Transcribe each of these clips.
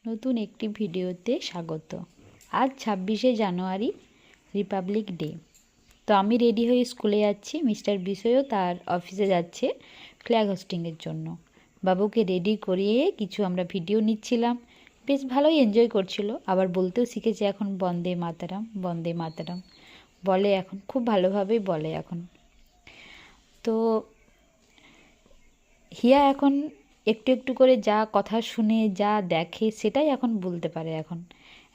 নতুন একটি ভিডিওতে স্বাগত। আজ 26শে জানুয়ারি, রিপাবলিক ডে। তো আমি রেডি হয়ে স্কুলে যাচ্ছি, মিস্টার বিশয়ও তার অফিসে যাচ্ছে ফ্ল্যাগ হোস্টিংয়ের জন্য। বাবুকে রেডি করিয়ে কিছু আমরা ভিডিও নিচ্ছিলাম, বেশ ভালোই এনজয় করছিল। আবার বলতেও শিখেছে এখন, বন্দে মাতারাম, বন্দে মাতারাম বলে, এখন খুব ভালোভাবেই বলে এখন। তো হিয়া এখন একটু একটু করে যা কথা শুনে, যা দেখে, সেটাই এখন বলতে পারে।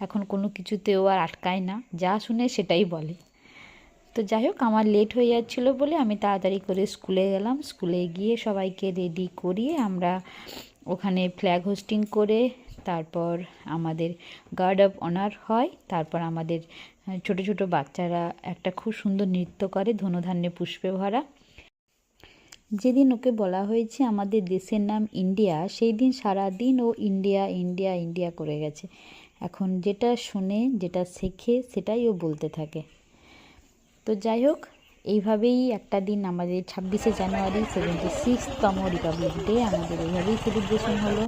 এখন কোনো কিছুতেও আর আটকায় না, যা শুনে সেটাই বলে। তো যাই হোক, আমার লেট হয়ে যাচ্ছিলো বলে আমি তাড়াতাড়ি করে স্কুলে গেলাম। স্কুলে গিয়ে সবাইকে রেডি করিয়ে আমরা ওখানে ফ্ল্যাগ হোস্টিং করে তারপর আমাদের গার্ড অফ অনার হয়। তারপর আমাদের ছোট ছোট বাচ্চারা একটা খুব সুন্দর নৃত্য করে, ধনুধান্যে পুষ্পে ভরা। যেদিন ওকে বলা হয়েছে আমাদের দেশের নাম ইন্ডিয়া, সেই দিন সারাদিন ও ইন্ডিয়া ইন্ডিয়া ইন্ডিয়া করে গেছে। এখন যেটা শোনে, যেটা শেখে, সেটাই ও বলতে থাকে। তো যাই হোক, এইভাবেই একটা দিন আমাদের 26শে জানুয়ারি 76তম রিপাবলিক ডে আমাদের এইভাবেই সেলিব্রেশন হলো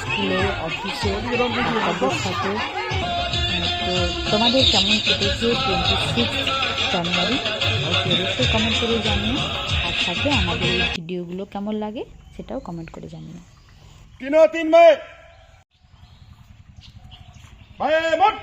স্কুলে, অফিসে, তাদের সাথে। তো তোমাদের কেমন কেটেছে 26 জানুয়ারি অবশ্যই কমেন্ট করে জানিও। আর সাথে আমাদের এই ভিডিওগুলো কেমন লাগে সেটাও কমেন্ট করে জানিও। 3 में भाई मोट